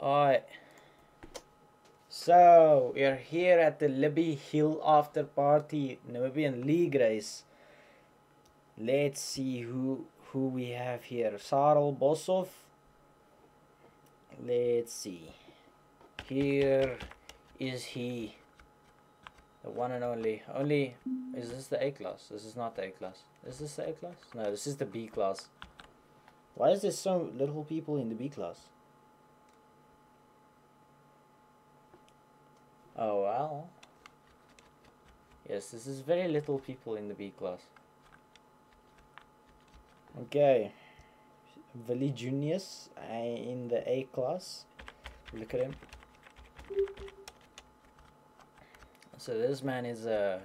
Alright, so we're here at the Libby Hill After Party Namibian League race. Let's see who we have here. Sarel Bosov. Let's see. Here is he. The one and only. Is this the A class? This is not the A class. Is this the A class? No, this is the B class. Why is there so little people in the B class? Oh well. Yes, this is very little people in the B class. Okay. Vili Junius in the A class. Look at him. So this man is a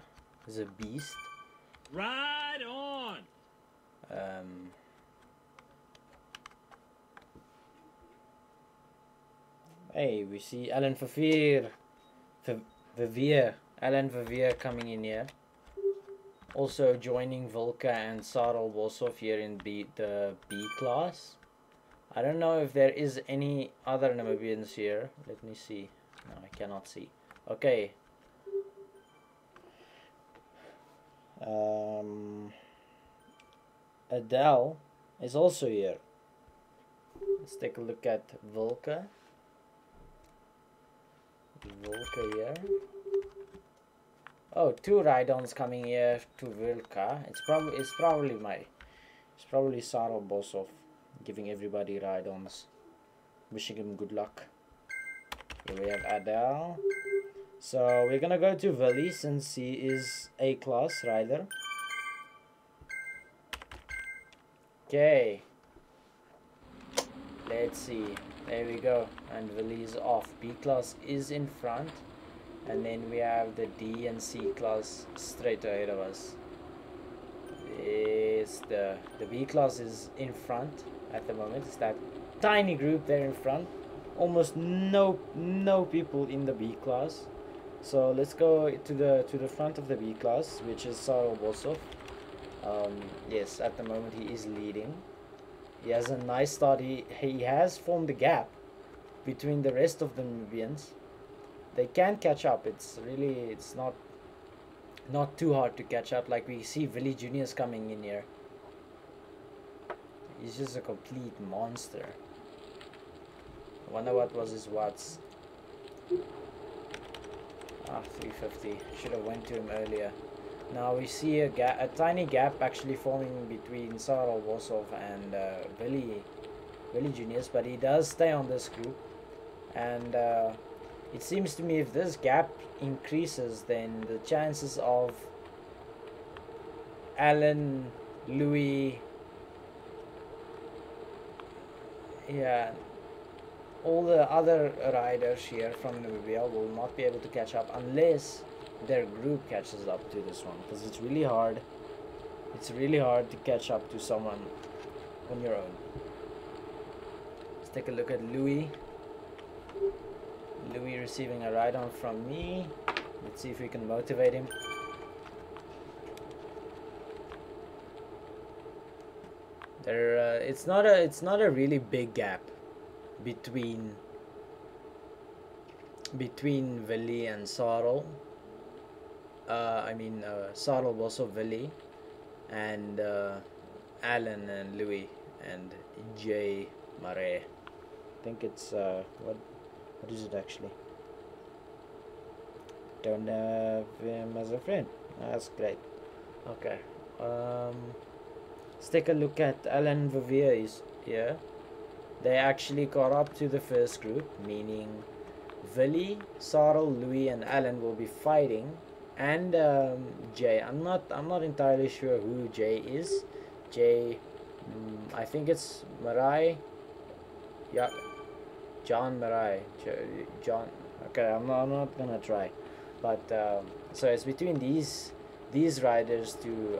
beast. Right on. Hey, we see Alan Alan Verveer coming in here. Also joining Volka and Sarel Bosov here in the B class. I don't know if there is any other Namibians here. Let me see. No, I cannot see. Okay. Adele is also here. Let's take a look at Volka. Volka here. Oh, two ride-ons coming here to Volka. It's probably Sarel Bosov giving everybody ride-ons, wishing him good luck. Here we have Adele. So we're gonna go to Vili since he is A class rider. Okay. Let's see. There we go. And Vili is off. B class is in front. And then we have the D and C class straight ahead of us. It's the B class is in front at the moment. It's that tiny group there in front. Almost no people in the B class. So let's go to the front of the B class, which is Sarel Bosov. Yes, at the moment he is leading. He has a nice start. He has formed a gap between the rest of the Namibians. They can catch up. It's not too hard to catch up. Like we see Vili Junius coming in here. He's just a complete monster. I wonder what was his watts. 350. Should have went to him earlier. Now we see a tiny gap actually forming between Sarel Bosov and Vili Junius, but he does stay on this group. And it seems to me if this gap increases, then the chances of Alan, Louis, all the other riders here from Namibia will not be able to catch up unless their group catches up to this one, because it's really hard. It's really hard to catch up to someone on your own. Let's take a look at Louis. Louis receiving a ride on from me. Let's see if we can motivate him. It's not a really big gap between Vili and Sarel. Sarel Bosov, Vili, and Alan and Louis and Jay Mare. I think it's what is it actually? Don't have him as a friend. That's great. Okay. Let's take a look at Alan Verveer is here. They actually got up to the first group, meaning Vili, Sarel, Louis, and Alan will be fighting, and Jay. I'm not entirely sure who Jay is. Jay, I think it's Marai. Yeah, John Marai. John. Okay, I'm not gonna try, but so it's between these riders to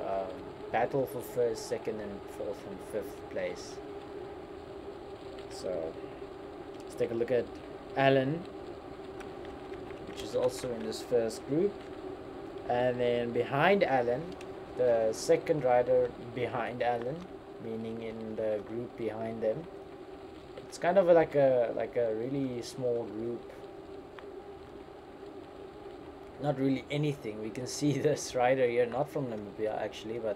battle for first, second, and fourth and fifth place. So let's take a look at Alan, which is also in this first group, and then behind Alan, the second rider behind Alan, meaning in the group behind them, It's kind of like a really small group. Not really anything. We can see this rider here, not from Namibia actually, but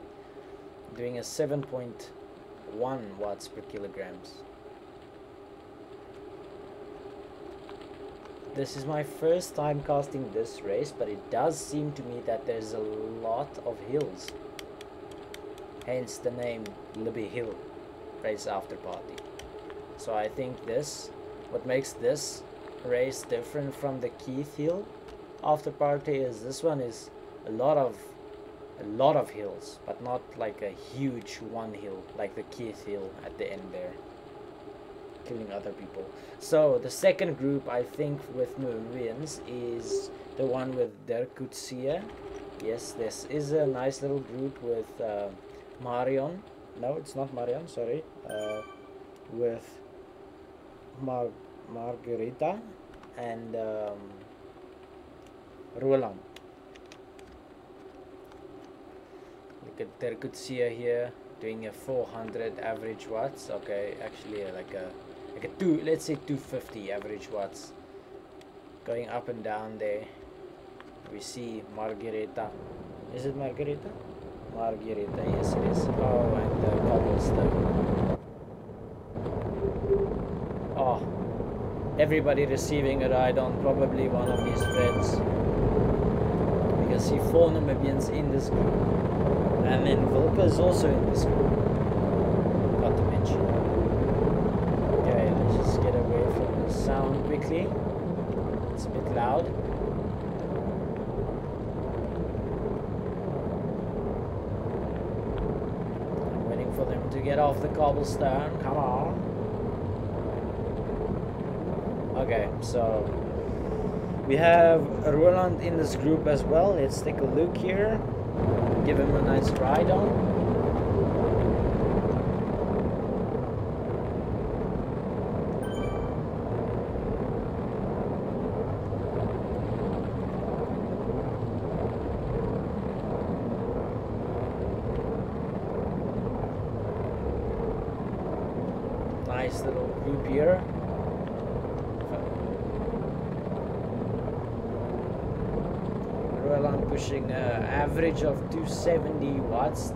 doing a 7.1 watts per kilograms. This is my first time casting this race, but it does seem to me that there's a lot of hills. Hence the name Libby Hill Race After Party. So I think this, what makes this race different from the Keith Hill After Party is this one is a lot of hills, but not like a huge one hill like the Keith Hill at the end there, killing other people. So the second group, I think, with Namibians is the one with Derkutsia. Yes, this is a nice little group with Marion. No, it's not Marion, sorry. With Margarita and Roland. Look at Derkutsia here doing a 400 average watts. Okay, actually like a let's say 250 average watts, going up and down there. We see Margarita. Is it Margarita? Margarita, yes it is. Oh, and the cobblestone. Oh, everybody receiving a ride on probably one of these threads. We can see 4 Namibians in this group, and then Vilka is also in this group, not to mention. Okay, let's just get away from the sound quickly. It's a bit loud. I'm waiting for them to get off the cobblestone. Come on. Okay, so we have Roland in this group as well. Let's take a look here. Give him a nice ride on. Nice little group here. Roland pushing an average of 270 watts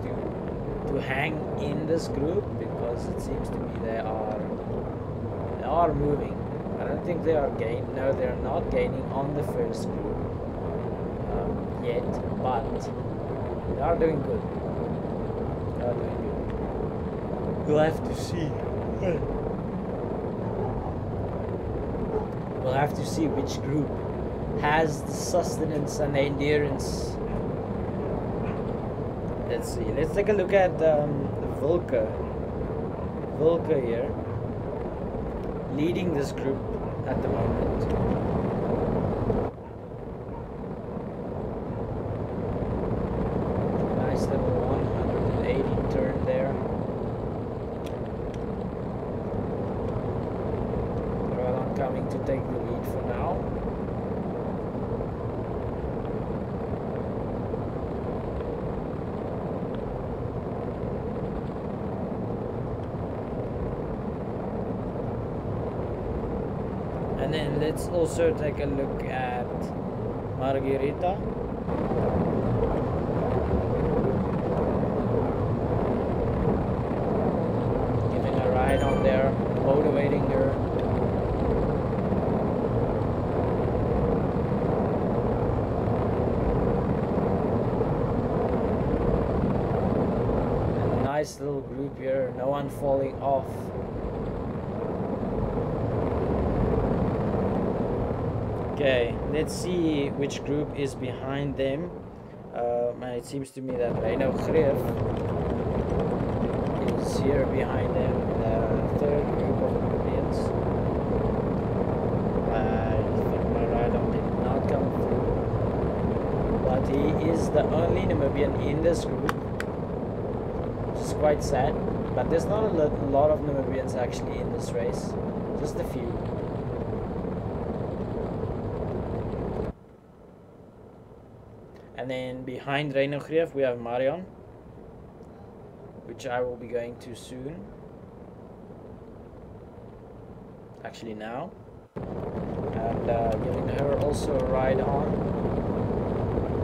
to hang in this group, because it seems to me they are moving. I don't think they are gaining. No, they're not gaining on the first group yet, but they are doing good. They are doing good. We'll have to see. We'll have to see which group has the sustenance and the endurance. Let's see. Let's take a look at the Vilka here, leading this group at the moment. Nice little 180 turn there. Roland coming to take the lead for now. And then let's also take a look at Margarita. Giving a ride on there, motivating her. And a nice little group here, no one falling off. Okay, let's see which group is behind them. And it seems to me that Reino Greef is here behind them, the third group of Namibians. I think my ride-on did not come through, but he is the only Namibian in this group, which is quite sad. But there's not a lot of Namibians actually in this race, just a few. And then behind Reino Greef we have Marion, which I will be going to soon. actually now, and giving her also a ride on.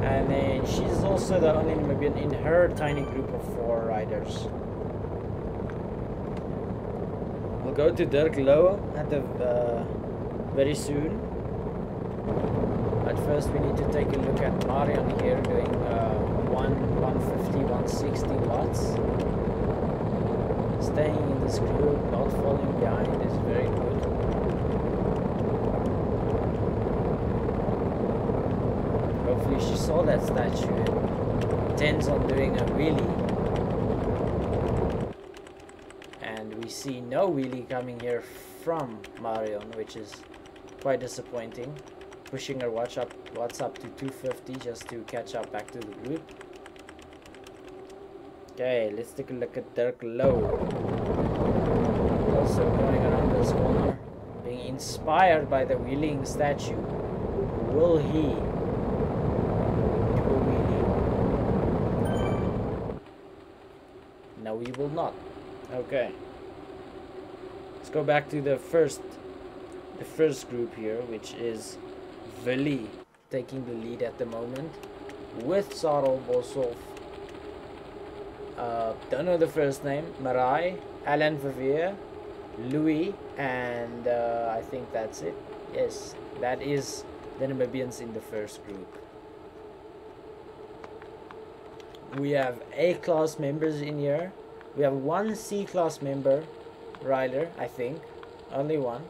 And then she's also the only Namibian in her tiny group of 4 riders. We'll go to Dirk Lowe at the very soon. But first we need to take a look at Marion here doing 150, 160 watts. Staying in this group, not falling behind is very good. Hopefully she saw that statue and intends on doing a wheelie. And we see no wheelie coming here from Marion, which is quite disappointing. Pushing her watts up to 250 just to catch up back to the group. Okay, let's take a look at Dirk Lowe. Also going around this corner, being inspired by the wheeling statue. Will he do a wheelie? No, he will not. Okay. Let's go back to the first group here, which is Vili taking the lead at the moment with Sarel Boshoff. Don't know the first name. Marai, Alan Verveer, Louis, and I think that's it. Yes, that is the Namibians in the first group. We have A-class members in here. We have 1 C-class member rider, I think. Only 1.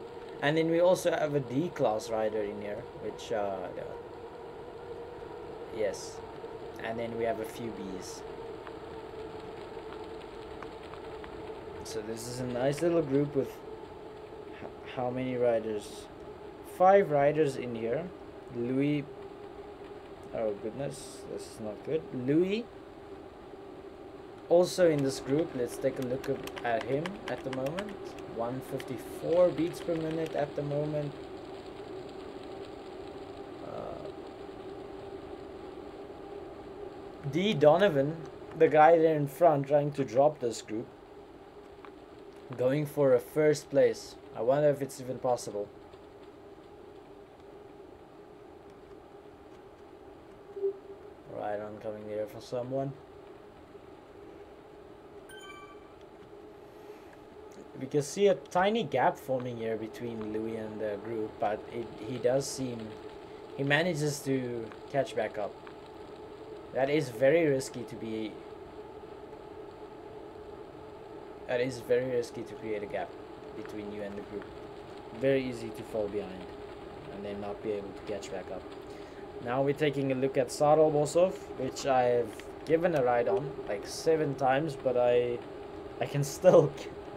And then we also have a D-class rider in here, which, yes. And then we have a few Bs. So this is a nice little group with how many riders? 5 riders in here. Louis, oh goodness, this is not good. Louis, also in this group. Let's take a look at him at the moment. 154 beats per minute at the moment. D. Donovan, the guy there in front trying to drop this group, going for a first place. I wonder if it's even possible. Right on, coming there for someone. We can see a tiny gap forming here between Louis and the group, but he manages to catch back up. That is very risky to be. That is very risky to create a gap between you and the group. Very easy to fall behind and then not be able to catch back up. Now we're taking a look at Sarel Boshoff, which I've given a ride on like 7 times, but I can still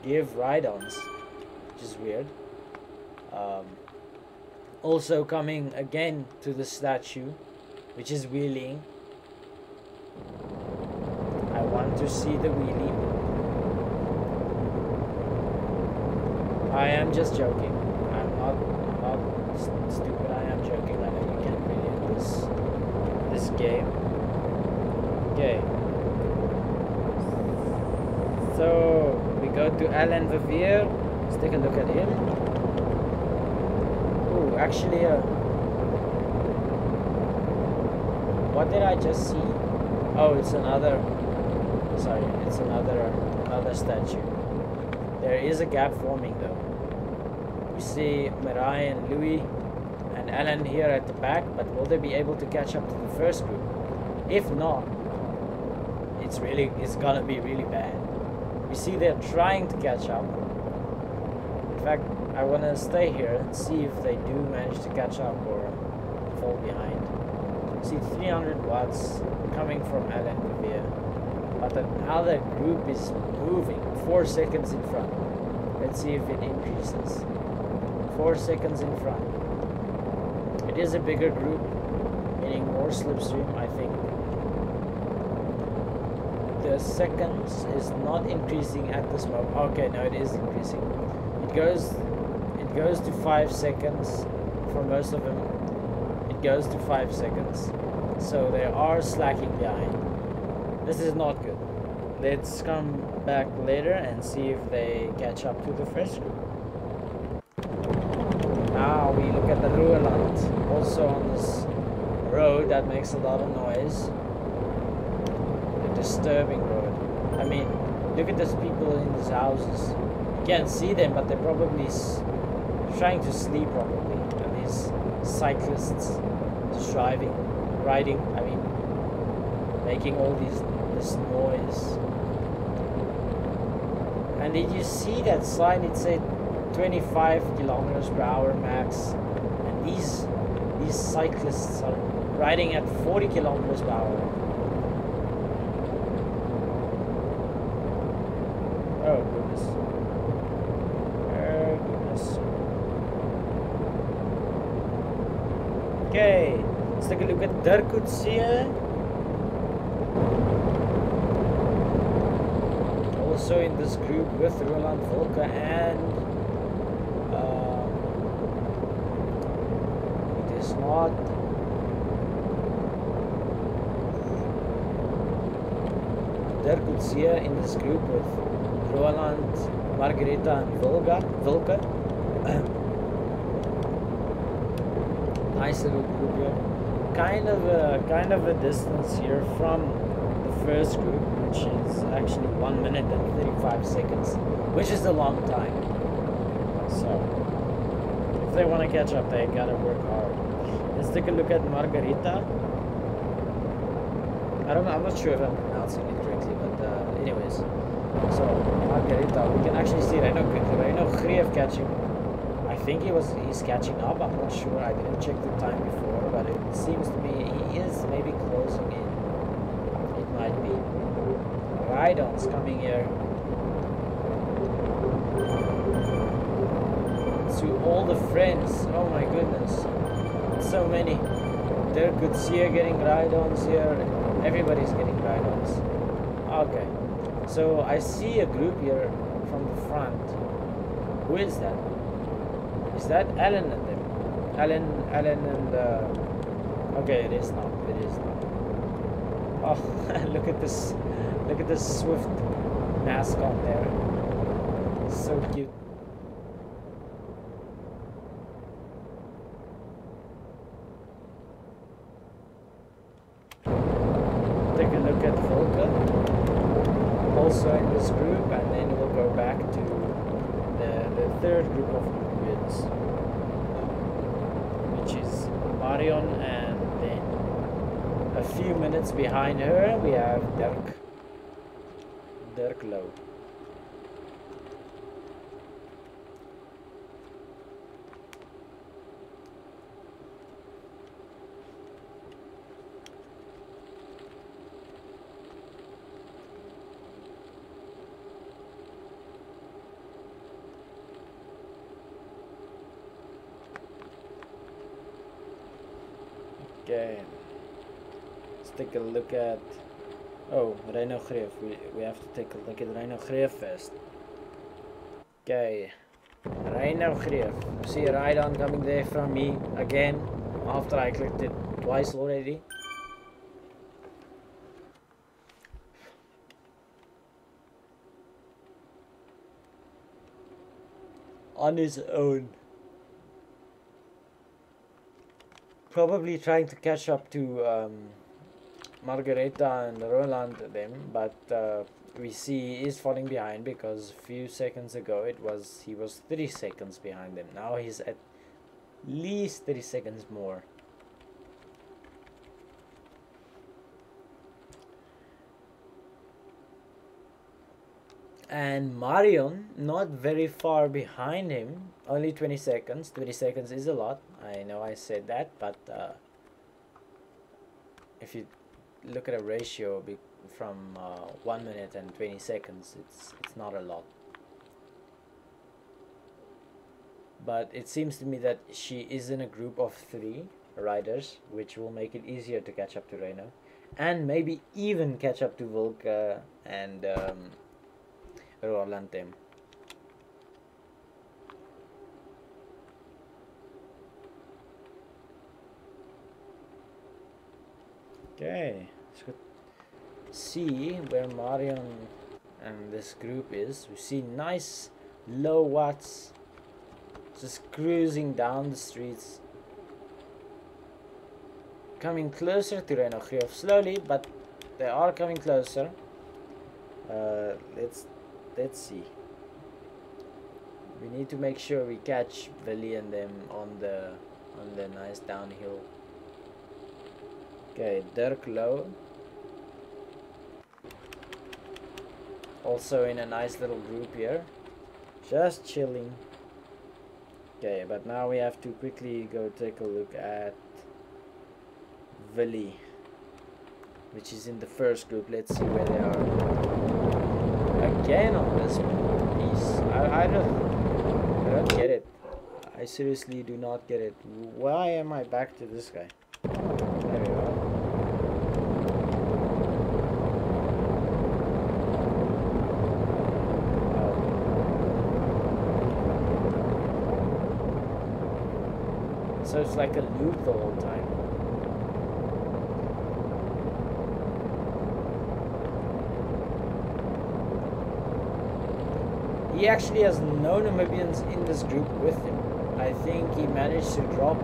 give ride-ons, which is weird. Also coming again to the statue, which is wheeling. I want to see the wheelie. I am just joking. I'm not stupid. I am joking. I know you can't really in this game. Okay. So we go to Alan Verveer. Let's take a look at him. Oh, actually, what did I just see? Oh, it's another. Sorry, it's another statue. There is a gap forming though. We see Mirai and Louis and Alan here at the back, but will they be able to catch up to the first group? If not, it's gonna be really bad. We see they're trying to catch up. In fact, I wanna stay here and see if they do manage to catch up or fall behind. See 300 watts coming from Alan Verveer, but the other group is moving 4 seconds in front. Let's see if it increases. 4 seconds in front. It is a bigger group, meaning more slipstream, I think. The seconds is not increasing at this moment. Okay, no, it is increasing. It goes to 5 seconds for most of them. It goes to 5 seconds. So they are slacking behind. This is not good. Let's come back later and see if they catch up to the first group. also on this road that makes a lot of noise. A disturbing road. I mean, look at these people in these houses. You can't see them, but they're probably trying to sleep probably. And these cyclists riding, I mean, making all this noise. And did you see that sign? It said 25 kilometers per hour max, and these cyclists are riding at 40 kilometers per hour. Oh goodness. Oh goodness. Okay, let's take a look at Dirk. Also in this group with Roland Volker and it is not Dirk in this group with Roland, Margareta and Volker. Nice little group here. Kind of a distance here from the first group, which is actually 1 minute and 35 seconds, which is a long time. So if they want to catch up, they gotta work hard. Let's take a look at Margarita. I'm not sure if I'm pronouncing it correctly, but anyways. So Margarita, we can actually see Reino Greef catching. I think he's catching up. I'm not sure. I didn't check the time before, but it seems to me he is maybe closing in. It might be. Rydon's coming here. To all the friends. Oh my goodness. So many. Dirk getting Rydons here. Everybody's getting Rydons. Okay. So I see a group here from the front. Who is that? Is that Alan and them? Alan and okay, it is not. It is not. Oh, look at this. Look at this Swift mascot there. So cute. Take a look at Volker. Also in this group, and then we'll go back to the third group of Namibians, which is Marion, and then a few minutes behind her we have Dirk Low. Okay, let's take a look at Reino Greef. We have to take a look at Reino Greef first. Okay, Reino Greef. See a ride-on coming there from me again after I clicked it twice already. On his own. Probably trying to catch up to Margareta and Roland them, but we see he is falling behind because a few seconds ago he was 30 seconds behind them. Now he's at least 30 seconds more. And Marion not very far behind him, only 20 seconds. 20 seconds is a lot. I know I said that, but if you look at a ratio from 1 minute and 20 seconds, it's not a lot. But it seems to me that she is in a group of 3 riders, which will make it easier to catch up to Reino, and maybe even catch up to Volker and Roland them. Okay, let's see where Marion and this group is. We see nice low watts just cruising down the streets. coming closer to Renogriov, slowly, but they are coming closer. Let's see. We need to make sure we catch Billy and them on the nice downhill. Okay, Dirk low. Also in a nice little group here. Just chilling. Okay, but now we have to quickly go take a look at Billy, which is in the first group. Let's see where they are. Again on this piece. I don't get it. I seriously do not get it. Why am I back to this guy? There we go. So it's like a loop the whole time. He actually has no Namibians in this group with him. I think he managed to drop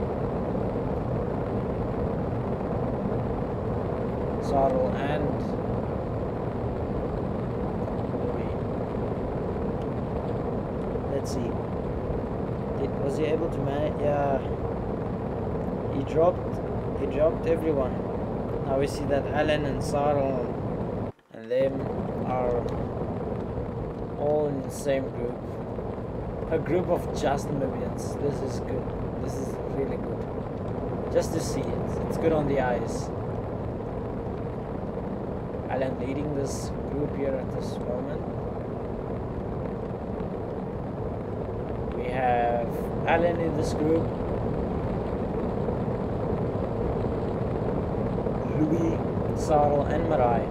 Sarl and Louis. Let's see. Was he able to manage? Yeah. He dropped everyone. Now we see that Alan and Sarl and them are all in the same group. A group of just Namibians. This is good. This is really good. Just to see it. It's good on the eyes. Alan leading this group here at this moment. We have Alan in this group. Louis, Sarl and Marai.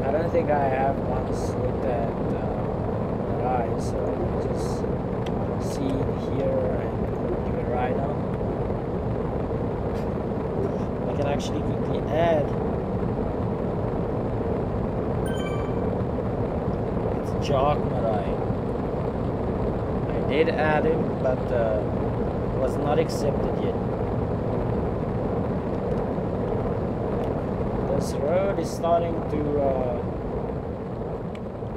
I don't think I have once looked at Marai, so I'll just see here and give it right now. I can actually quickly add. It's Jock Marai. Did add him, but was not accepted yet. This road is starting to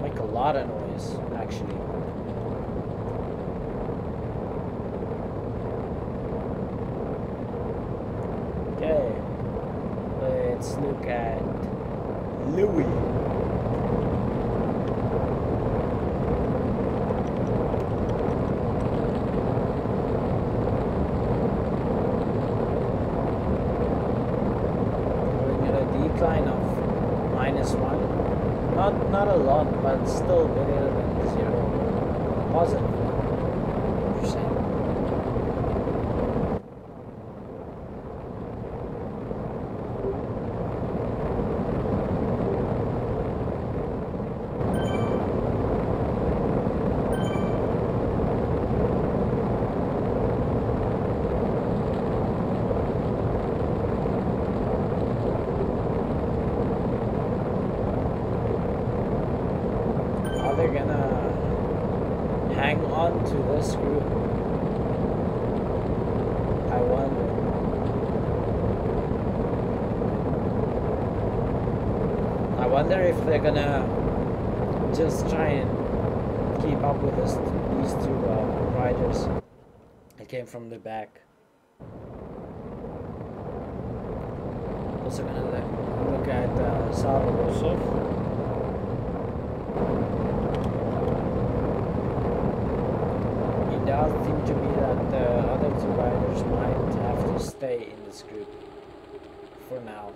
make a lot of noise, actually. Okay, let's look at Louis. Decline of -1, not a lot, but still better than 0. Positive %. They're gonna hang on to this group. I wonder. I wonder if they're gonna just try and keep up with these two riders that came from the back. Also gonna look at Sarl. It does seem to be that the other two riders might have to stay in this group for now.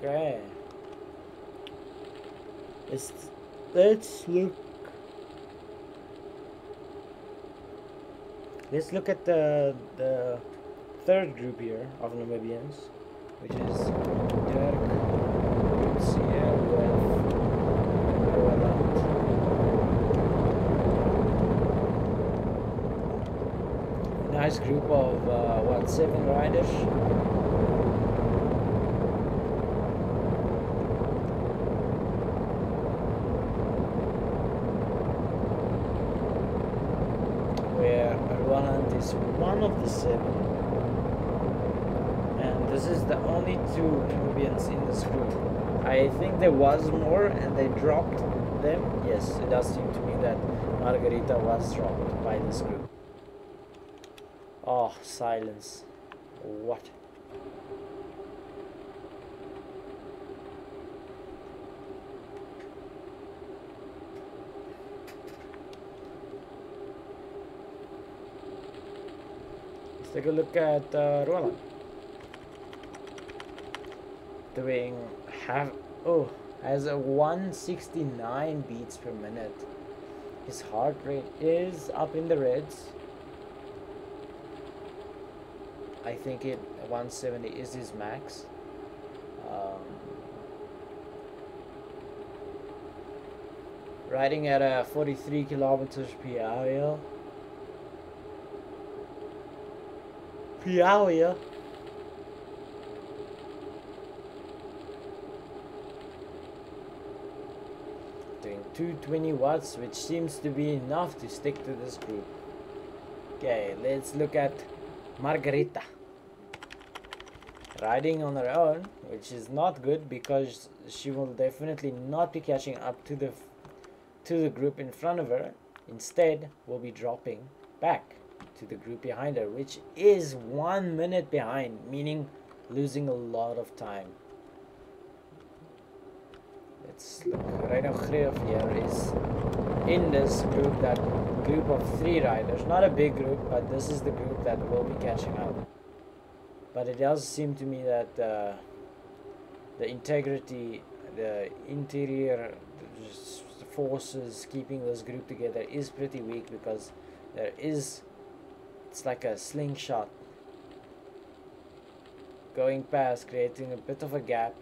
Okay. Let's look at the third group here of Namibians, which is Dirk, Sierra with Roland. nice group of what, 7 riders. Where Roland is one of the 7, and this is the only 2 Namibians in this group. I think there was more and they dropped them. Yes, it does seem to me that Margarita was dropped by this group. Oh, silence. What? Let's take a look at Roland. Doing has a 169 beats per minute. His heart rate is up in the reds. I think 170 is his max. Riding at a 43 kilometers per hour. Doing 220 watts, which seems to be enough to stick to this group. Okay, let's look at Margarita. Riding on her own, which is not good because she will definitely not be catching up to the group in front of her. Instead, will be dropping back to the group behind her, which is 1 minute behind, meaning losing a lot of time. Let's look. Reino Greef here is in this group, that group of 3 riders. Not a big group, but this is the group that will be catching up. But it does seem to me that the integrity, the interior forces keeping this group together is pretty weak, because it's like a slingshot going past, creating a bit of a gap.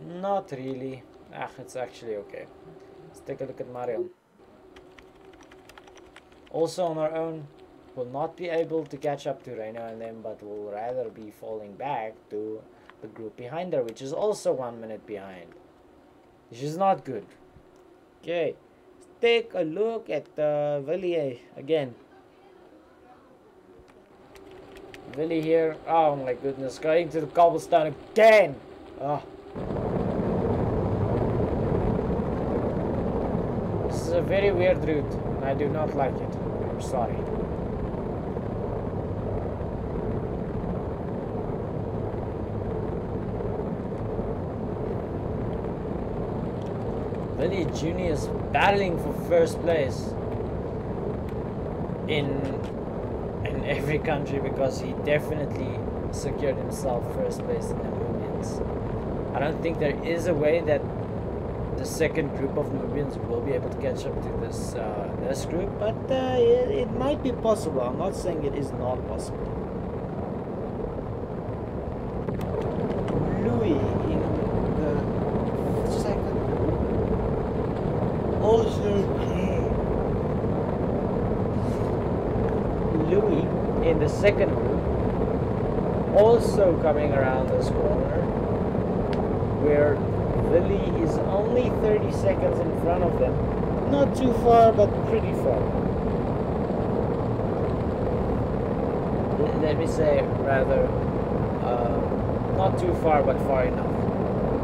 Not really. It's actually okay. Let's take a look at Marion. Also on her own, will not be able to catch up to Reino and them, but will rather be falling back to the group behind her, which is also 1 minute behind, which is not good. Okay, let's take a look at Villiers again. Villy here. Oh my goodness, going to the cobblestone again. Oh. This is a very weird route, and I do not like it. I'm sorry. Villy Jr. is battling for first place in every country, because he definitely secured himself first place in the Namibians. I don't think there is a way that the second group of Namibians will be able to catch up to this group, but it might be possible. I'm not saying it is not possible. Louis in the second group also. Louis in the second group also coming around this corner, where Villy is only 30 seconds in front of them. Not too far, but pretty far. Let me say, rather, not too far, but far enough.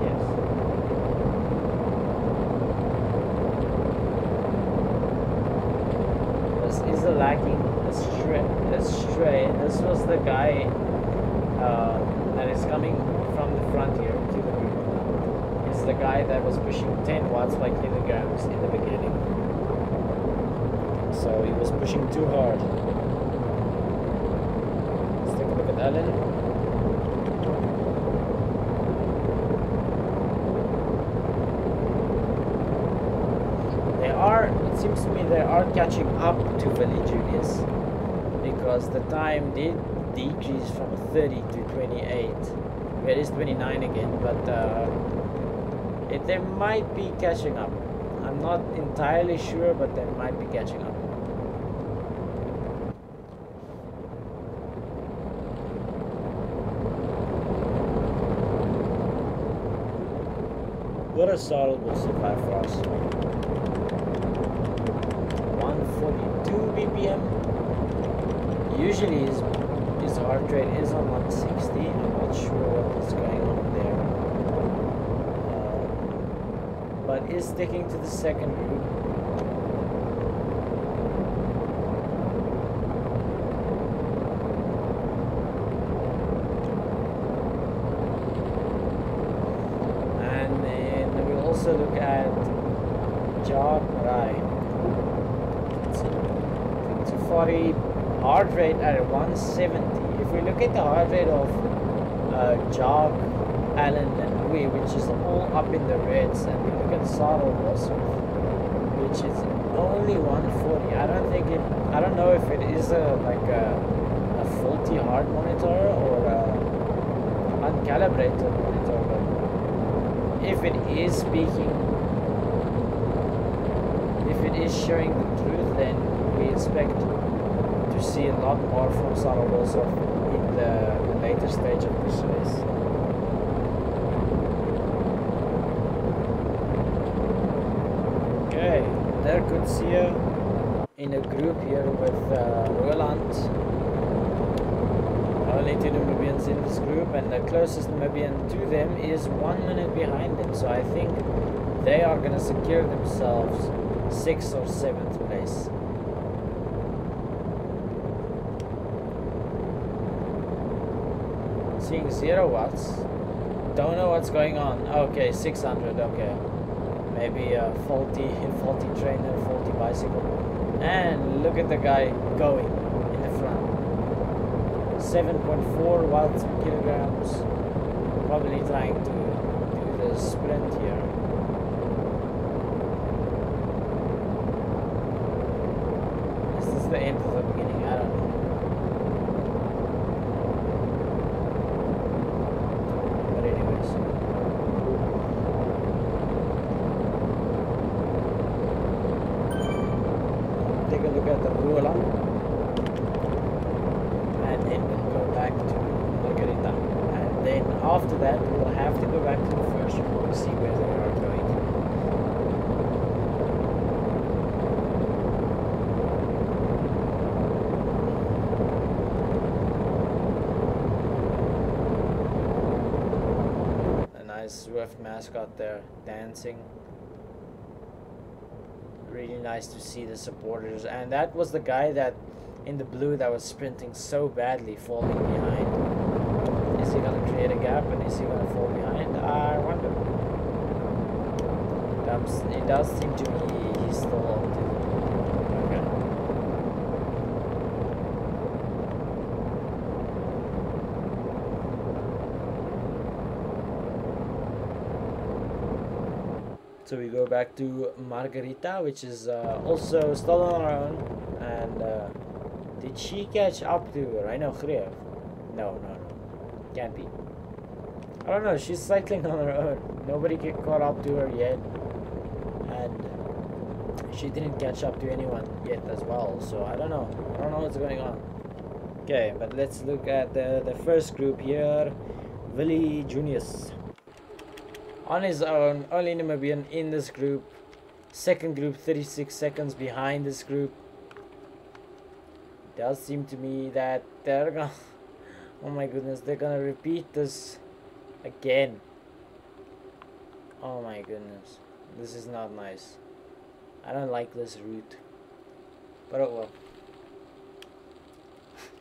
Yes. This is a lacking stray. This was the guy that is coming from the front here to the group. It's the guy that was pushing 10 watts by kilograms in the beginning. So he was pushing too hard. Let's take a look at Alan. It seems to me they are catching up to Villy Juniors, because the time did decrease from 30 to 28. It is 29 again, but they might be catching up. I'm not entirely sure, but they might be catching up. What a Sarl will survive for us. 142 BPM. Usually his heart rate is on 160. I'm not sure what is going on there. But is sticking to the second group. Also look at jog right 240 heart rate at 170. If we look at the heart rate of jog, Allen and Louis, which is all up in the reds, and we look at Sarl also, which is only 140. I don't know if it is a faulty heart monitor or a uncalibrated monitor, but if it is speaking, if it is showing the truth, then we expect to see a lot more from Sarl also in the later stage of this race. Okay, there could see her in a group here with Roland. Only two Namibians in this group, and the closest Namibian to them is 1 minute behind them, so I think they are going to secure themselves 6th or 7th place. Seeing 0 watts. Don't know what's going on. Okay, 600. Okay, maybe a faulty trainer, faulty bicycle. And look at the guy going in the front. 7.4 watts per kilograms. Probably trying to do the sprint here. Is this the end of the beginning? I don't know. But anyways. Take a look at the Roland. And then we'll go back to Margarita. And then after that, we'll have to go back to the first one to see where they are going. A nice Zwift mascot there, dancing. Really nice to see the supporters. And that was the guy that in the blue that was sprinting so badly, falling behind. Is he gonna create a gap and is he gonna fall behind? I wonder. It does seem to me he's still up to. Okay. So we go back to Margarita, which is also still on our own. And did she catch up to Rhino Greev? No. Can't be. I don't know, she's cycling on her own. Nobody caught up to her yet. And she didn't catch up to anyone yet as well. So I don't know. I don't know what's going on. Okay, but let's look at the first group here. Willie Junius. On his own, only Namibian in this group. Second group 36 seconds behind this group. Does seem to me that they're gonna oh my goodness, they're gonna repeat this again. Oh my goodness, this is not nice. I don't like this route, but oh well.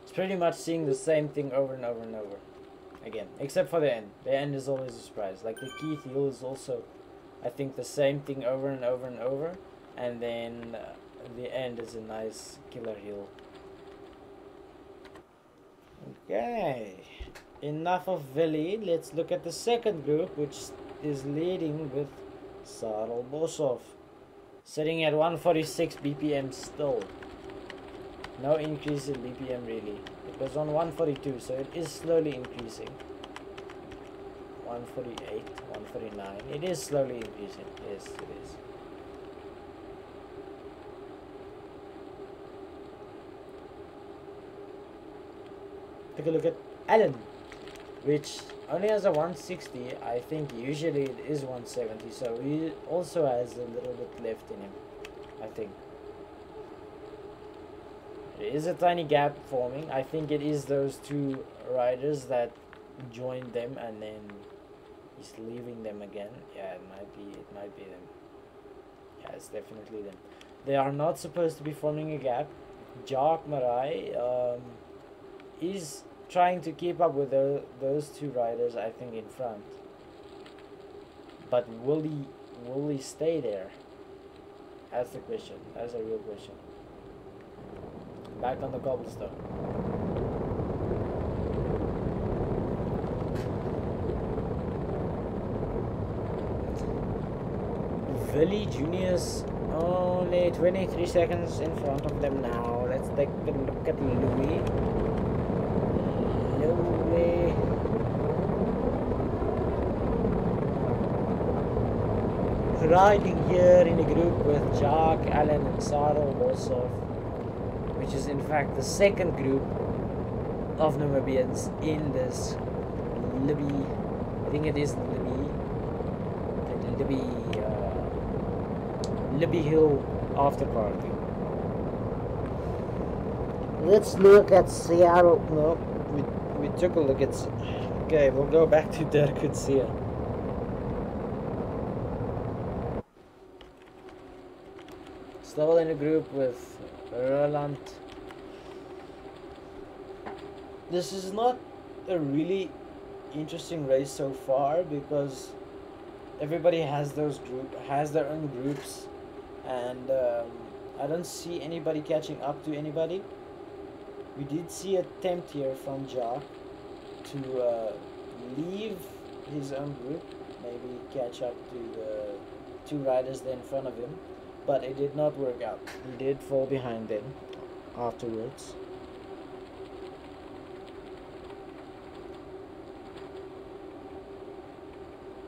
It's pretty much seeing the same thing over and over and over again, except for the end. The end is always a surprise. Like the Keith Hill is also, I think, the same thing over and over and over, and then the end is a nice killer hill. Okay, enough of Vili. Let's look at the second group, which is leading with Sarl Bosov, sitting at 146 BPM still. No increase in BPM really. It was on 142, so it is slowly increasing. 148, 149. It is slowly increasing. Yes, it is. Take a look at Allen. which only has a 160. I think usually it is 170, so he also has a little bit left in him, I think. There is a tiny gap forming. I think it is those two riders that joined them and then he's leaving them again. Yeah, it might be them. Yeah, it's definitely them. They are not supposed to be forming a gap. Jacques Marais is trying to keep up with those two riders, I think, in front. But will he stay there? That's the question. That's a real question. Back on the cobblestone. Willie Junior's only 23 seconds in front of them now. Let's take a look at Louis. Riding here in a group with Jacques, Alan and Sarah Bosov, which is in fact the second group of Namibians in this Libby. I think it is Libby Hill after party. Let's look at Seattle. No, we took a look at. Okay, we'll go back to Dirk and Seattle. Still in a group with Roland. This is not a really interesting race so far because everybody has their own groups, and I don't see anybody catching up to anybody. We did see an attempt here from Jacques to leave his own group, maybe catch up to the two riders there in front of him, but it did not work out. He did fall behind them afterwards.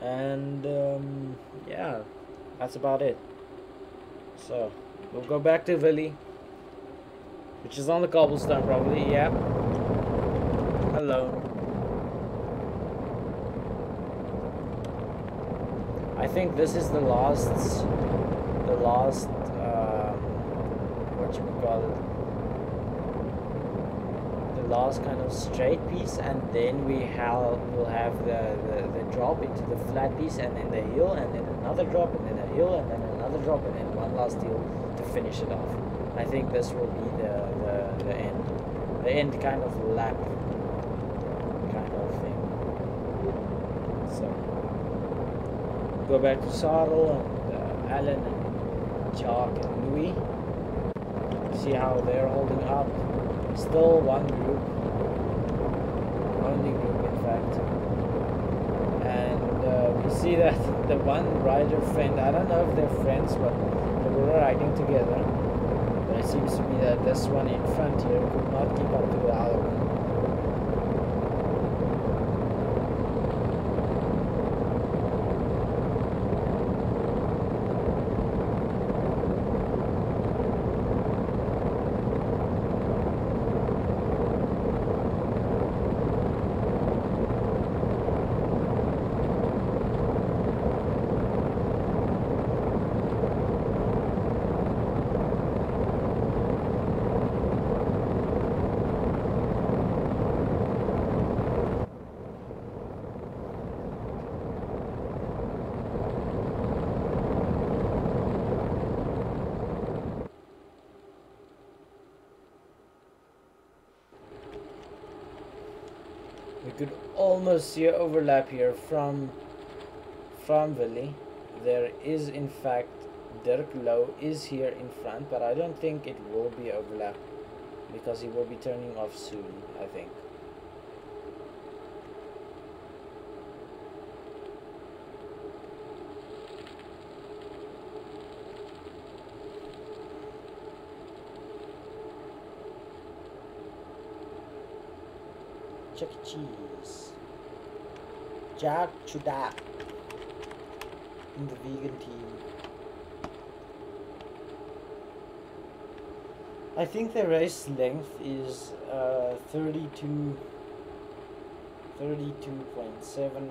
And yeah, that's about it. So we'll go back to Willie, which is on the cobblestone probably. Yeah, alone. I think this is the last what you would call it, the last kind of straight piece, and then we'll have the drop into the flat piece, and then the hill, and then another drop, and then a hill, and then another drop, and then one last hill to finish it off. I think this will be the end kind of lap kind of thing. So go back to Sarl and Alan and Jacques and Louis. See how they're holding up. Still one group, only group in fact. And we see that the one rider friend, I don't know if they're friends, but they were riding together. But it seems to me that this one in front here could not keep up to the other one. We could almost see an overlap here from Willie. There is in fact Dirk Low is here in front, but I don't think it will be overlap because he will be turning off soon, I think. Chuck E. Cheese. Jack Chudak in the vegan team. I think the race length is 32 32.7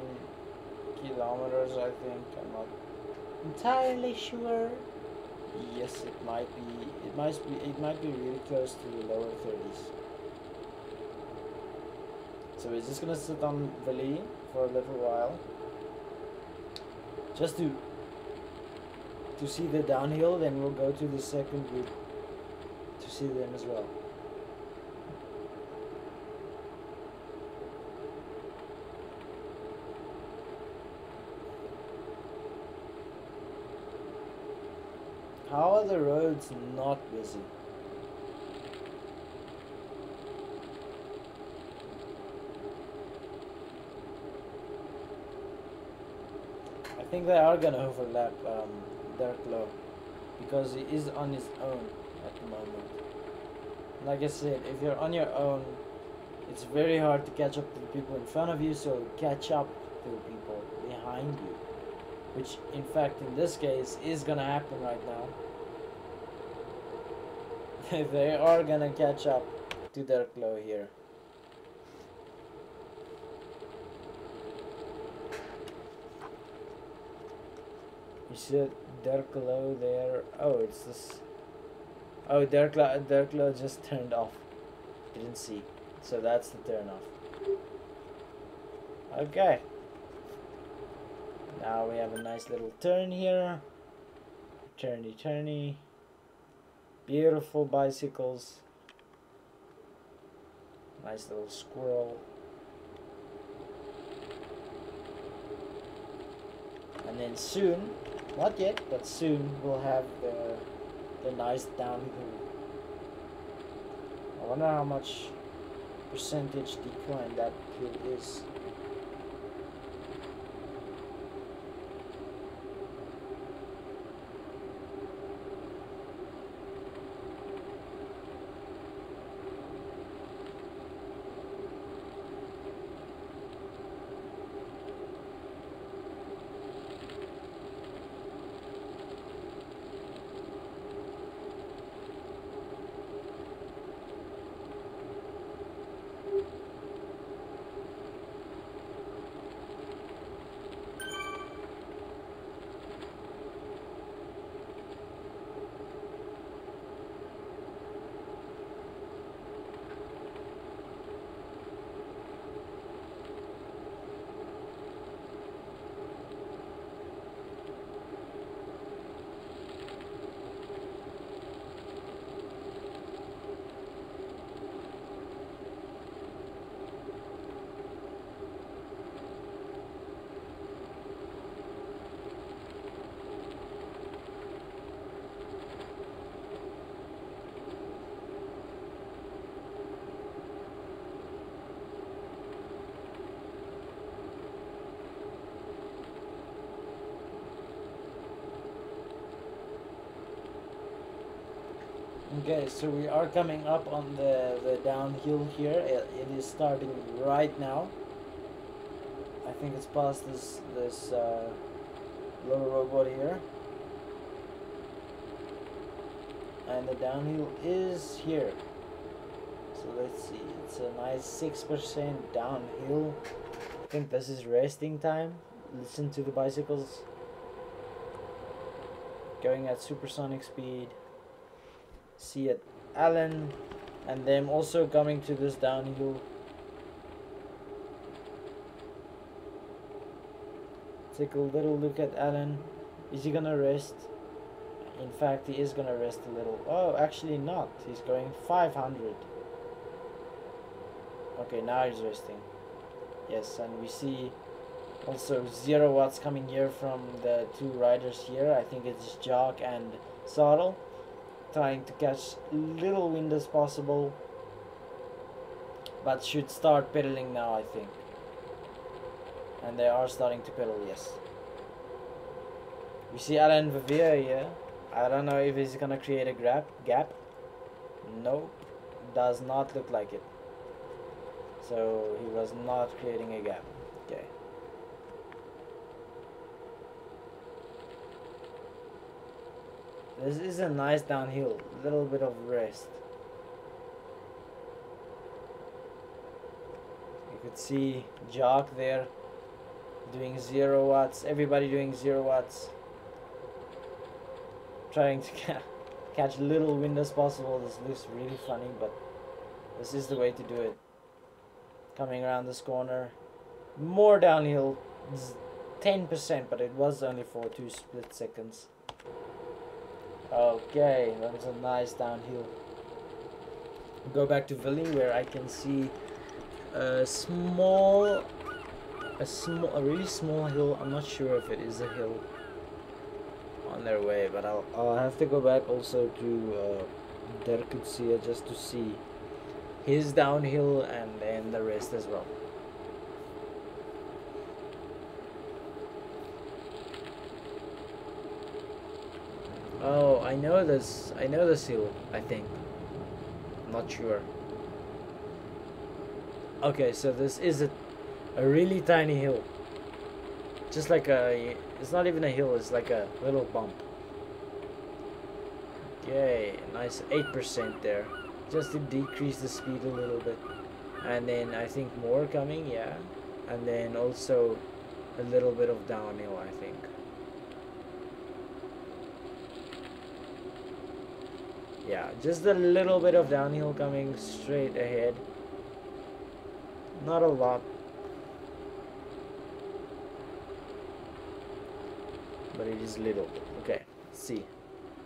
kilometers, I think. I'm not entirely sure. Yes, it might be. It might be really close to the lower 30s. So we're just gonna sit on Valley for a little while, just to see the downhill. Then we'll go to the second group to see them as well. How are the roads not busy? I think they are gonna overlap Dark Low because he is on his own at the moment. Like I said, if you're on your own, it's very hard to catch up to the people in front of you, so catch up to the people behind you. Which, in fact, in this case, is gonna happen right now. They are gonna catch up to Dark Low here. You see Dark Low there? Oh, it's this. Oh, Dark Low just turned off. Didn't see. So that's the turn off. Okay. Now we have a nice little turn here. Turny. Beautiful bicycles. Nice little squirrel. And then soon, not yet, but soon we'll have the nice downhill. I wonder how much percentage decline that hill is. Okay, so we are coming up on the downhill here. It is starting right now. I think it's past this little robot here. And the downhill is here. So let's see, it's a nice 6% downhill. I think this is resting time. Listen to the bicycles going at supersonic speed. See it, Alan, and them also coming to this downhill. Take a little look at Alan. Is he gonna rest? In fact, he is gonna rest a little. Oh, actually not. He's going 500. Okay, now he's resting. Yes, and we see also 0 watts coming here from the two riders here. I think it's Jock and Sarl, trying to catch little wind as possible, but should start pedaling now, I think. And they are starting to pedal, yes. We see Alan Vivier here. I don't know if he's gonna create a gap. Nope, does not look like it. So he was not creating a gap. Okay. This is a nice downhill, little bit of rest. You Let's see, Jock there doing 0 watts. Everybody doing 0 watts. Trying to catch little wind as possible. This looks really funny, but this is the way to do it. Coming around this corner. More downhill. 10%, but it was only for 2 split seconds. Okay, that was a nice downhill. Go back to Villy where I can see a really small hill. I'm not sure if it is a hill on their way, but I'll have to go back also to Derkutsia just to see his downhill and then the rest as well. Oh, I know this hill, I think. I'm not sure. Okay, so this is a really tiny hill. Just like it's not even a hill, it's like a little bump. Okay, nice 8% there. Just to decrease the speed a little bit. And then I think more coming, yeah. And then also a little bit of downhill, I think. Yeah, just a little bit of downhill coming straight ahead. Not a lot. But it is little. Okay, let's see.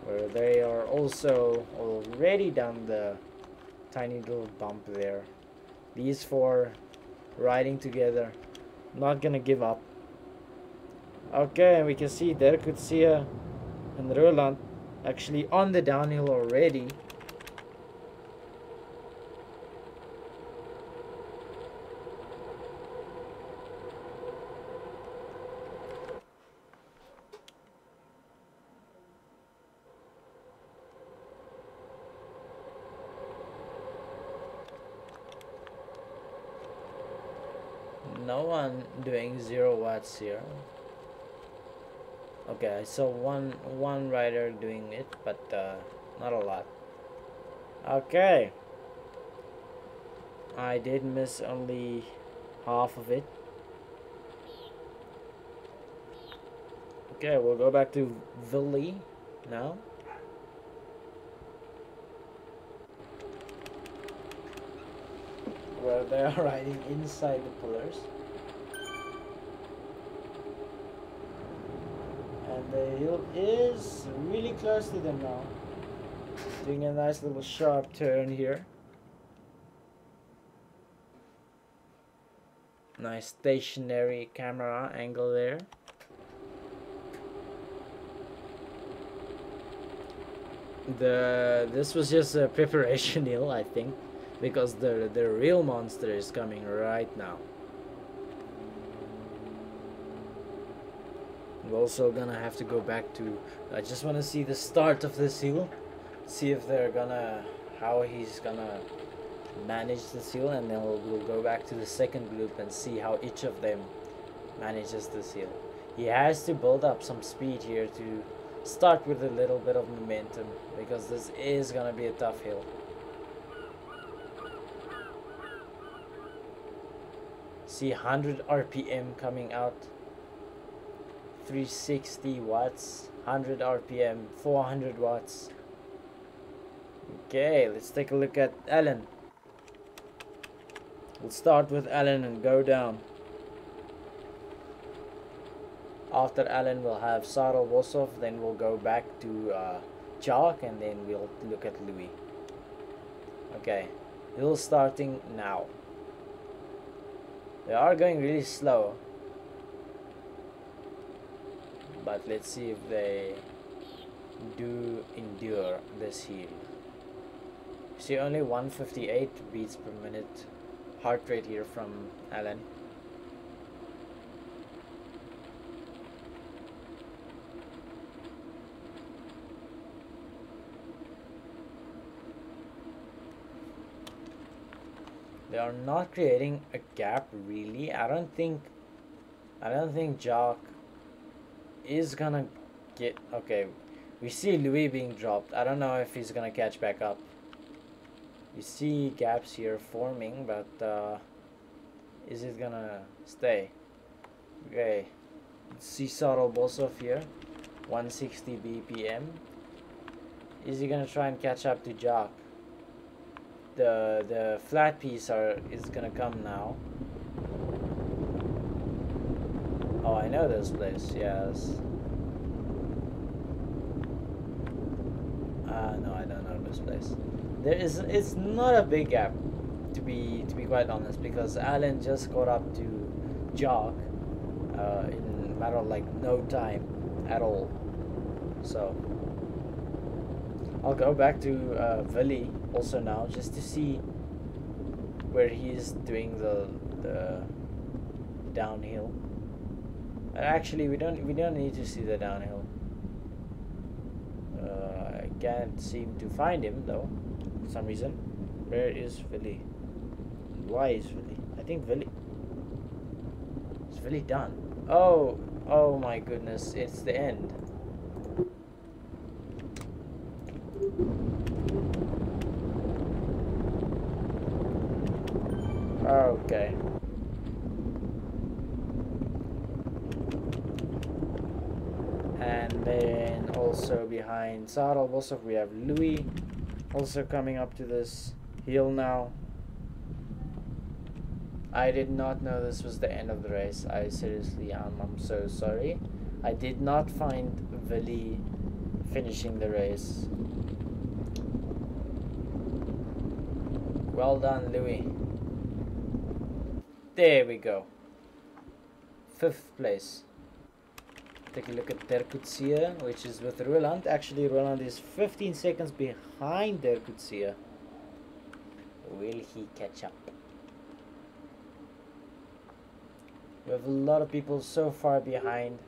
Where they are also already down the tiny little bump there. These four riding together. Not gonna give up. Okay, we can see Derkutsia and Roland actually on the downhill already. No one doing 0 watts here. Okay, I saw one rider doing it, but not a lot. Okay, I did miss only half of it. Okay, we'll go back to Villy now. Where they are riding inside the pillars. And the hill is really close to them now. Doing a nice little sharp turn here. Nice stationary camera angle there. This was just a preparation hill, I think, because the real monster is coming right now. We're also gonna have to go back to. I just want to see the start of this hill, see if they're gonna, how he's gonna manage this hill, and then we'll go back to the second group and see how each of them manages this hill. He has to build up some speed here to start with a little bit of momentum, because this is gonna be a tough hill. See 100 RPM coming out. 360 watts, 100 RPM, 400 watts. Okay, let's take a look at Alan. We'll start with Alan and go down. After Alan, we'll have Sarah Bosov, then we'll go back to Jock, and then we'll look at Louis. Okay, hill starting now. They are going really slow. But let's see if they do endure this hill. See, only 158 beats per minute heart rate here from Alan. They are not creating a gap really. I don't think Jock is gonna get. Okay, we see Louis being dropped. I don't know if he's gonna catch back up. We see gaps here forming, but Is it gonna stay? Okay. See Sarel Bosov here. 160 BPM. Is he gonna try and catch up to Jock? The flat piece is gonna come now. Oh, I know this place. Yes. No, I don't know this place. It's not a big gap, to be quite honest, because Alan just got up to Jock in a matter of like no time at all. So I'll go back to Willy also now, just to see where he's doing the downhill. Actually, we don't need to see the downhill. I can't seem to find him though, for some reason. Where is Willy? Why is Willy? I think Willy. Is Willy done? Oh my goodness! It's the end. Okay. And then also behind Sarel Bosov we have Louis, also coming up to this hill now. I did not know this was the end of the race. I seriously I'm so sorry. I did not find Willy finishing the race. Well done, Louis. There we go. 5th place. Take a look at Derkutsia, which is with Roland. Actually, Roland is 15 seconds behind Derkutsia. Will he catch up? We have a lot of people so far behind.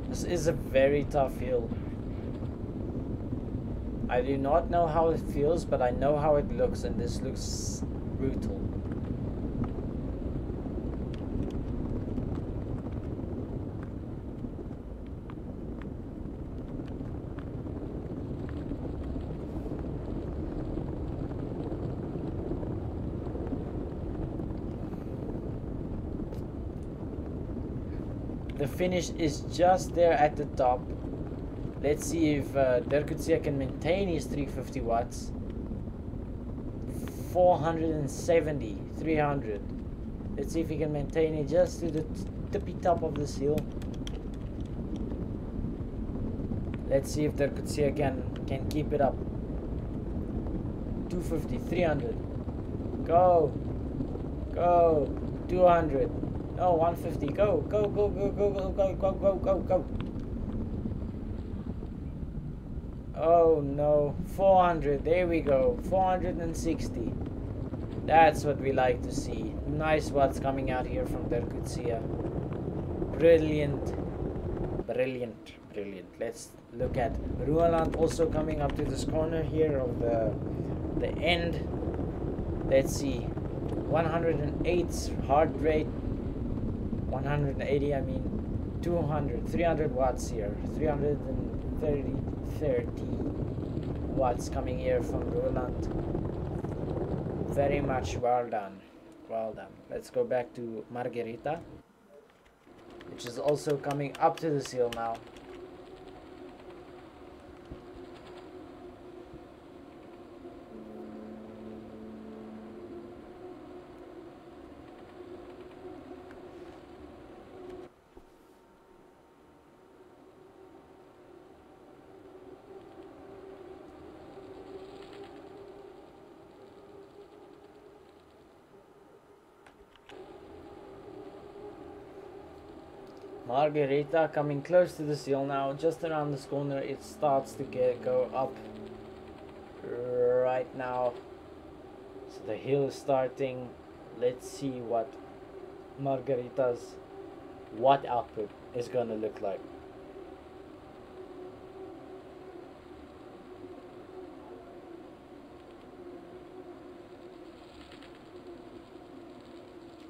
This is a very tough hill. I do not know how it feels, but I know how it looks, and this looks brutal. The finish is just there at the top. Let's see if Derkutsia can maintain his 350 watts. 470, 300. Let's see if he can maintain it just to the tippy top of this hill. Let's see if Derkutsia can keep it up. 250, 300. Go. Go. 200. No, 150. Go. Go, go, go, go, go, go, go, go, go, go. Oh no, 400, there we go, 460. That's what we like to see. Nice watts coming out here from Derkutsia. Brilliant, brilliant, brilliant. Let's look at Roland also coming up to this corner here of the end. Let's see, 108 heart rate, 180, I mean 200, 300 watts here, 330 watts coming here from Roland. Very much well done, well done. Let's go back to Margherita, which is also coming up to this hill now. Margherita coming close to this hill now. Just around this corner it starts to go up right now. So the hill is starting. Let's see what Margherita's watt output is gonna look like.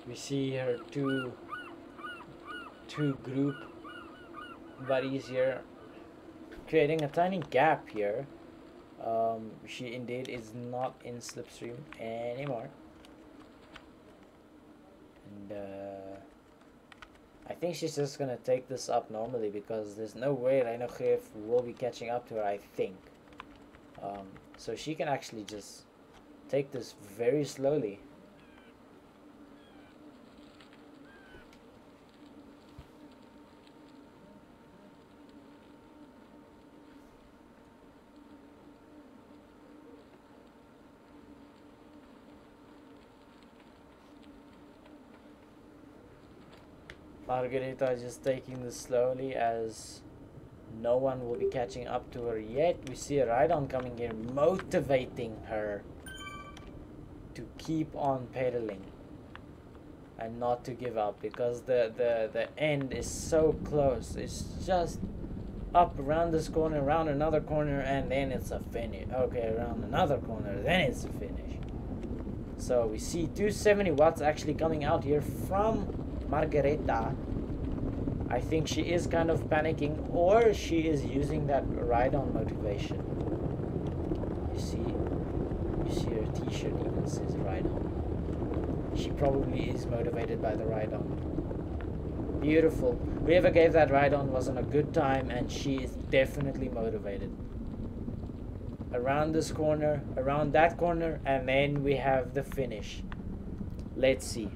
We see her two group buddies here, creating a tiny gap here. She indeed is not in slipstream anymore, and I think she's just gonna take this up normally because there's no way Rhino Greef will be catching up to her, I think. So she can actually just take this very slowly. Margarita is just taking this slowly as no one will be catching up to her yet. We see a ride-on coming here, motivating her to keep on pedaling and not to give up, because the end is so close. It's just up around this corner, around another corner, and then it's a finish. Okay, around another corner, then it's a finish. So we see 270 watts actually coming out here from Margareta. I think she is kind of panicking, or she is using that ride-on motivation. You see her t-shirt even says ride-on. She probably is motivated by the ride-on. Beautiful. Whoever gave that ride-on was on a good time, and she is definitely motivated. Around this corner, around that corner, and then we have the finish. Let's see.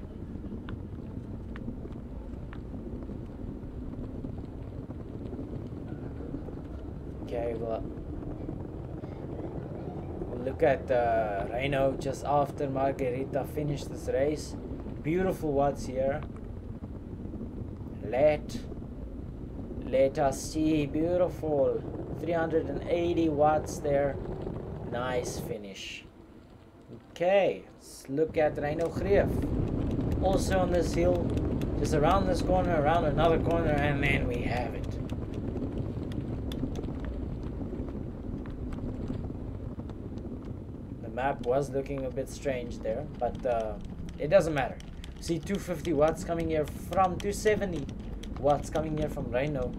Okay, well, we'll look at Rhino just after Margarita finished this race. Beautiful watts here. Let us see. Beautiful. 380 watts there. Nice finish. Okay, let's look at Rhino Greef. Also on this hill, just around this corner, around another corner, and then we have it. Map was looking a bit strange there, but it doesn't matter. See 250 watts coming here from 270 watts coming here from Rhino.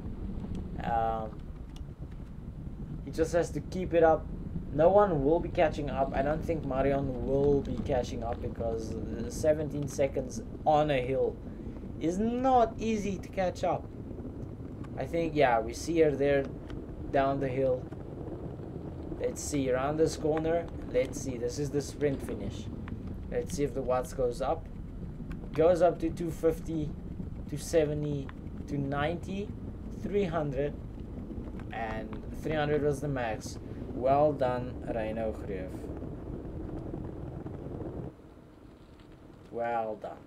He just has to keep it up. No one will be catching up. I don't think Marion will be catching up, because 17 seconds on a hill is not easy to catch up. I think, yeah, we see her there down the hill. Let's see, around this corner. Let's see, this is the sprint finish. Let's see if the watts goes up. Goes up to 250, 270, 290, 300. And 300 was the max. Well done, Rhino Greef. Well done.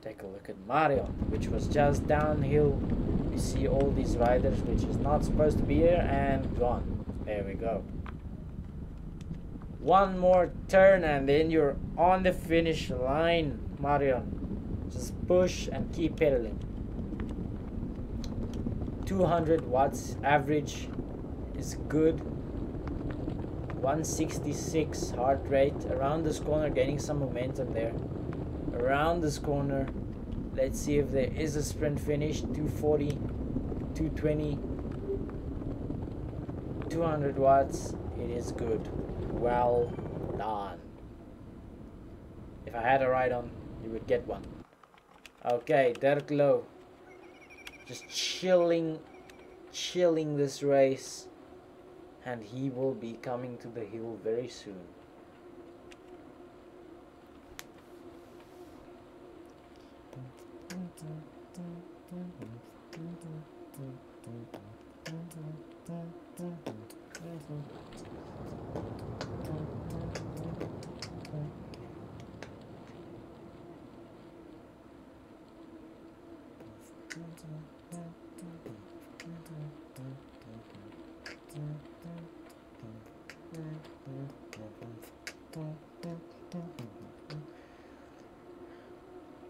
Take a look at Marion, which was just downhill. We see all these riders, which is not supposed to be here, and gone. There we go. One more turn and then you're on the finish line, Marion. Just push and keep pedaling. 200 watts average is good. 166 heart rate. Around this corner, gaining some momentum there. Around this corner, let's see if there is a sprint finish. 240, 220, 200 watts. It is good. Well done. If I had a ride-on, you would get one. Okay, Dirk Low. Just chilling this race. And he will be coming to the hill very soon.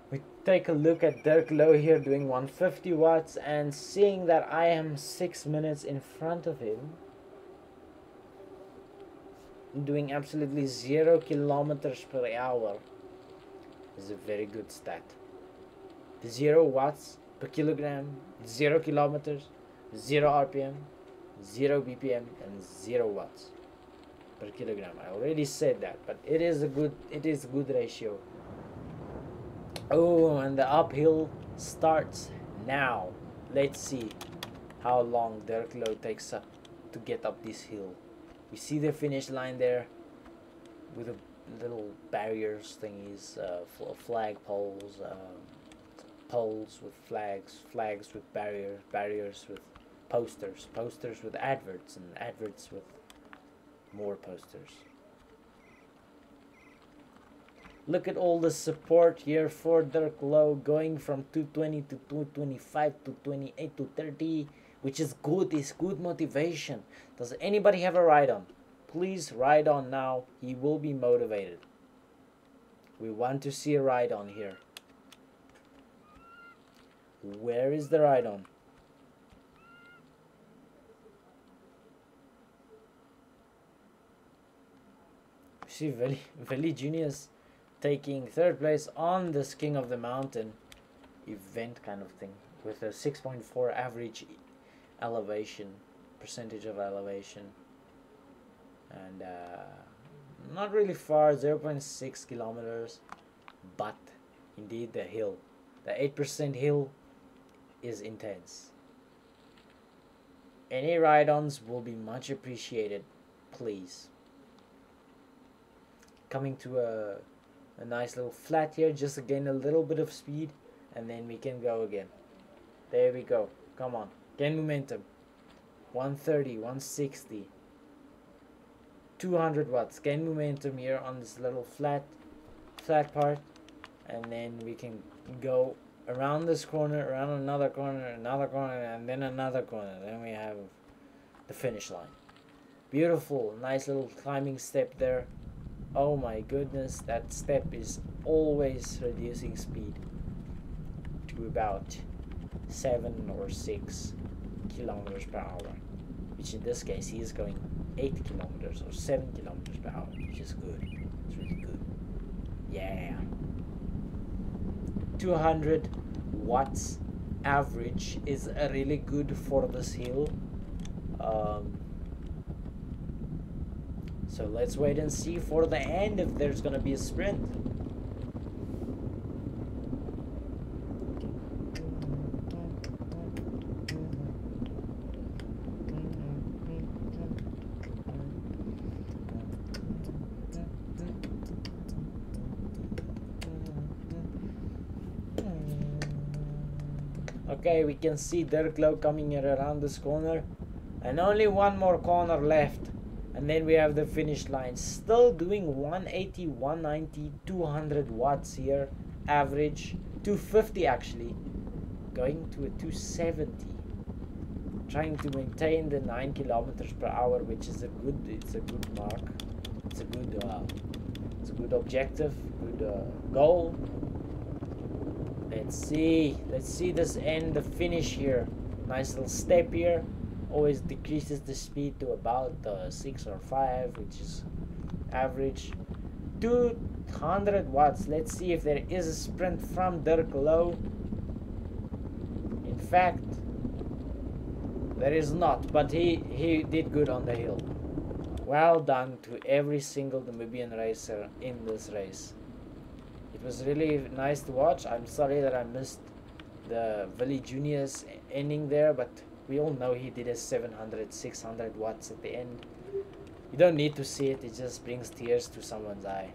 We take a look at Dirk Low here doing 150 watts and seeing that I am 6 minutes in front of him, doing absolutely 0 kilometers per hour. is a very good stat. 0 watts per kilogram, 0 kilometers, 0 RPM, 0 BPM, and 0 watts per kilogram. I already said that, but it is a good ratio. Oh, and the uphill starts now. Let's see how long Dirk Low takes up to get up this hill. We see the finish line there with the little barriers thingies, flag poles, poles with flags with barriers with posters with adverts, and adverts with more posters. Look at all the support here for Dirk Low, going from 220 to 225 to 28 to 30, which is good. It's good motivation. Does anybody have a ride on? Please ride on now. He will be motivated. We want to see a ride on here. Where is the ride on? See Veli Juniors taking third place on this King of the Mountain event kind of thing with a 6.4 average elevation, percentage of elevation, and not really far, 0.6 kilometers, but indeed the hill, the 8% hill is intense. Any ride-ons will be much appreciated, please. Coming to a nice little flat here, just to gain a little bit of speed, and then we can go again. There we go. Come on, gain momentum. 130, 160, 200 watts. Gain momentum here on this little flat part, and then we can go around this corner, around another corner, and then another corner. Then we have the finish line. Beautiful, nice little climbing step there. Oh my goodness, that step is always reducing speed to about 7 or 6 kilometers per hour, which in this case he is going 8 kilometers or 7 kilometers per hour, which is good. It's really good. Yeah. 200 watts average is really good for this hill. So let's wait and see for the end if there's gonna be a sprint. Okay, we can see Dirk Low coming here around this corner, and only one more corner left, and then we have the finish line. Still doing 180, 190, 200 watts here, average 250 actually, going to a 270, trying to maintain the 9 kilometers per hour, which is a good mark. It's a good objective, good goal. Let's see this end, the finish here. Nice little step here. Always decreases the speed to about 6 or 5, which is average. 200 watts. Let's see if there is a sprint from Dirk Low. In fact, there is not, but he did good on the hill. Well done to every single Namibian racer in this race. It was really nice to watch. I'm sorry that I missed the Vili Juniors ending there, but we all know he did a 700, 600 watts at the end. You don't need to see it, it just brings tears to someone's eye.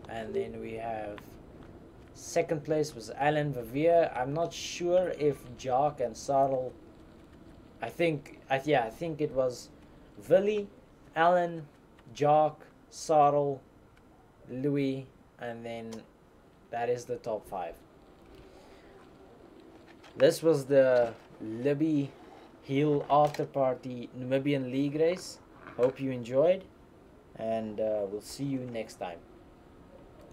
And then we have second place was Alan Verveer. I'm not sure if Jock and Sarl, I think it was Vili, Alan, Jock, Sarl, Louis, and then that is the top 5. This was the Libby Hill After Party Namibian League race. Hope you enjoyed, and we'll see you next time.